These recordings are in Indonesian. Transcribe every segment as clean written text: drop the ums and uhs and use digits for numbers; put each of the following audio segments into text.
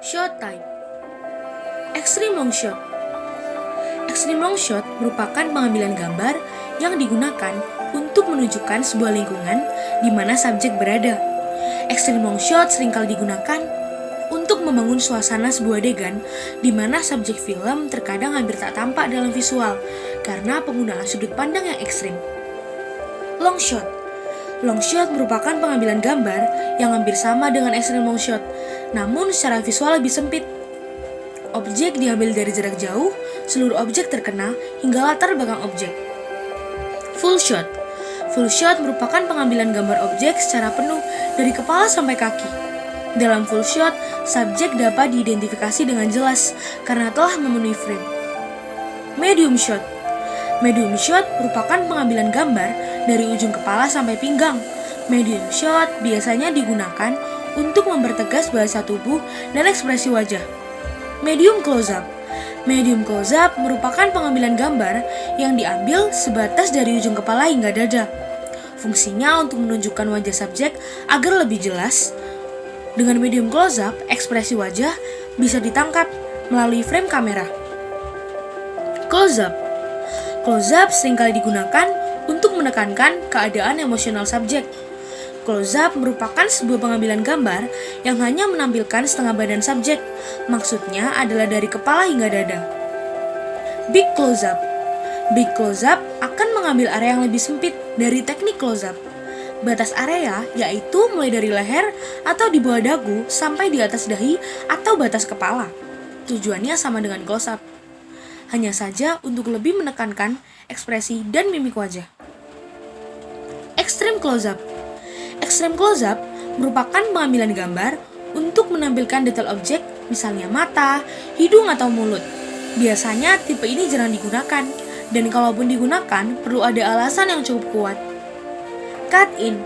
Shot type. Extreme long shot. Extreme long shot merupakan pengambilan gambar yang digunakan untuk menunjukkan sebuah lingkungan di mana subjek berada. Extreme long shot seringkali digunakan untuk membangun suasana sebuah adegan di mana subjek film terkadang hampir tak tampak dalam visual karena penggunaan sudut pandang yang ekstrim. Long shot. Long shot merupakan pengambilan gambar yang hampir sama dengan extreme long shot, namun secara visual lebih sempit. Objek diambil dari jarak jauh, seluruh objek terkena hingga latar belakang objek. Full shot. Full shot merupakan pengambilan gambar objek secara penuh dari kepala sampai kaki. Dalam full shot, subjek dapat diidentifikasi dengan jelas karena telah memenuhi frame. Medium shot. Medium shot merupakan pengambilan gambar dari ujung kepala sampai pinggang. Medium shot biasanya digunakan untuk mempertegas bahasa tubuh dan ekspresi wajah. Medium close-up. Medium close-up merupakan pengambilan gambar yang diambil sebatas dari ujung kepala hingga dada. Fungsinya untuk menunjukkan wajah subjek agar lebih jelas. Dengan medium close-up, ekspresi wajah bisa ditangkap melalui frame kamera. Close-up. Close-up seringkali digunakan untuk menekankan keadaan emosional subjek. Close-up merupakan sebuah pengambilan gambar yang hanya menampilkan setengah badan subjek. Maksudnya adalah dari kepala hingga dada. Big close-up. Big close-up akan mengambil area yang lebih sempit dari teknik close-up. Batas area yaitu mulai dari leher atau di bawah dagu sampai di atas dahi atau batas kepala. Tujuannya sama dengan close-up, hanya saja untuk lebih menekankan ekspresi dan mimik wajah. Extreme close-up. Extreme close-up merupakan pengambilan gambar untuk menampilkan detail objek, misalnya mata, hidung, atau mulut. Biasanya tipe ini jarang digunakan, dan kalaupun digunakan, perlu ada alasan yang cukup kuat. Cut-in.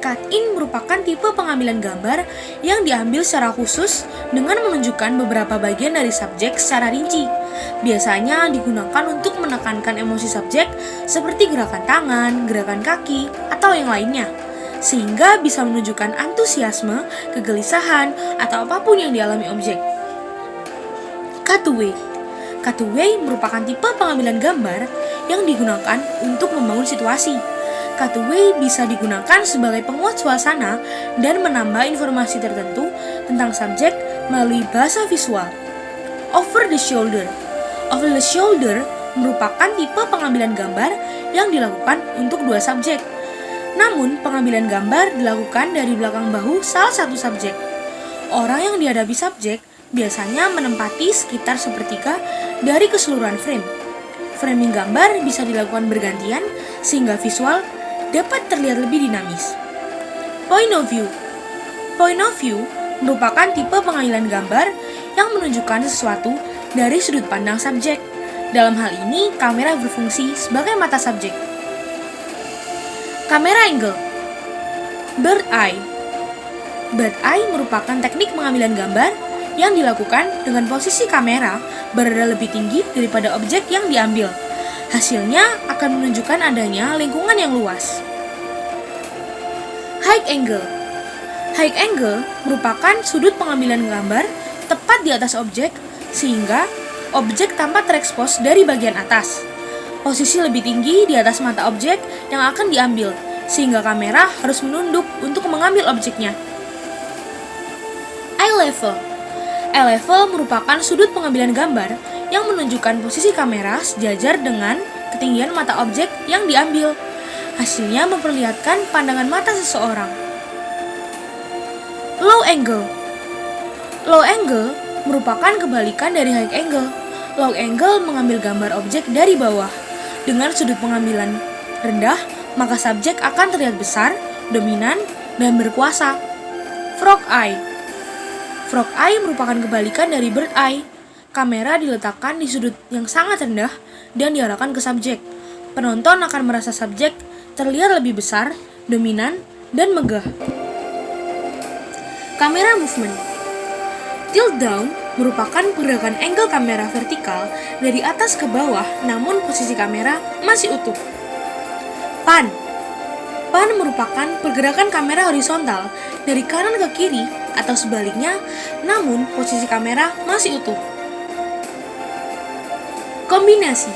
Cut-in merupakan tipe pengambilan gambar yang diambil secara khusus dengan menunjukkan beberapa bagian dari subjek secara rinci. Biasanya digunakan untuk menekankan emosi subjek seperti gerakan tangan, gerakan kaki, atau yang lainnya, sehingga bisa menunjukkan antusiasme, kegelisahan, atau apapun yang dialami objek. Cutaway. Cutaway merupakan tipe pengambilan gambar yang digunakan untuk membangun situasi. Cutaway bisa digunakan sebagai penguat suasana dan menambah informasi tertentu tentang subjek melalui bahasa visual. Over the shoulder. Over the shoulder merupakan tipe pengambilan gambar yang dilakukan untuk dua subjek. Namun, pengambilan gambar dilakukan dari belakang bahu salah satu subjek. Orang yang dihadapi subjek biasanya menempati sekitar sepertiga dari keseluruhan frame. Framing gambar bisa dilakukan bergantian sehingga visual dapat terlihat lebih dinamis. Point of view. Point of view merupakan tipe pengambilan gambar yang menunjukkan sesuatu dari sudut pandang subjek. Dalam hal ini, kamera berfungsi sebagai mata subjek. Kamera angle. Bird eye. Bird eye merupakan teknik pengambilan gambar yang dilakukan dengan posisi kamera berada lebih tinggi daripada objek yang diambil. Hasilnya akan menunjukkan adanya lingkungan yang luas. High angle. High angle merupakan sudut pengambilan gambar tepat di atas objek sehingga objek tampak terekspos dari bagian atas. Posisi lebih tinggi di atas mata objek yang akan diambil, sehingga kamera harus menunduk untuk mengambil objeknya. Eye level. Eye level merupakan sudut pengambilan gambar yang menunjukkan posisi kamera sejajar dengan ketinggian mata objek yang diambil. Hasilnya memperlihatkan pandangan mata seseorang. Low angle. Low angle merupakan kebalikan dari high angle. Low angle mengambil gambar objek dari bawah. Dengan sudut pengambilan rendah, maka subjek akan terlihat besar, dominan, dan berkuasa. Frog eye. Frog eye merupakan kebalikan dari bird eye. Kamera diletakkan di sudut yang sangat rendah dan diarahkan ke subjek. Penonton akan merasa subjek terlihat lebih besar, dominan, dan megah. Kamera movement. Tilt down merupakan pergerakan angle kamera vertikal dari atas ke bawah namun posisi kamera masih utuh. Pan. Pan merupakan pergerakan kamera horizontal dari kanan ke kiri atau sebaliknya, namun posisi kamera masih utuh. Kombinasi.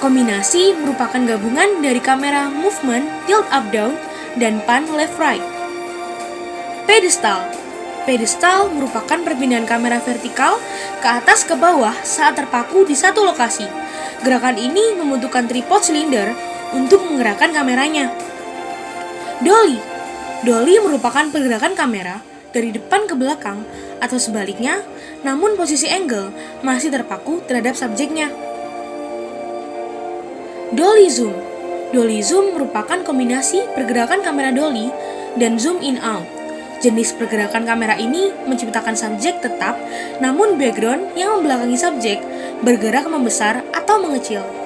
Kombinasi merupakan gabungan dari kamera movement tilt up down dan pan left right. Pedestal. Pedestal merupakan perpindahan kamera vertikal ke atas ke bawah saat terpaku di satu lokasi. Gerakan ini membutuhkan tripod silinder untuk menggerakkan kameranya. Dolly. Dolly merupakan pergerakan kamera dari depan ke belakang atau sebaliknya, namun posisi angle masih terpaku terhadap subjeknya. Dolly zoom. Dolly zoom merupakan kombinasi pergerakan kamera dolly dan zoom in out. Jenis pergerakan kamera ini menciptakan subjek tetap, namun background yang membelakangi subjek bergerak membesar atau mengecil.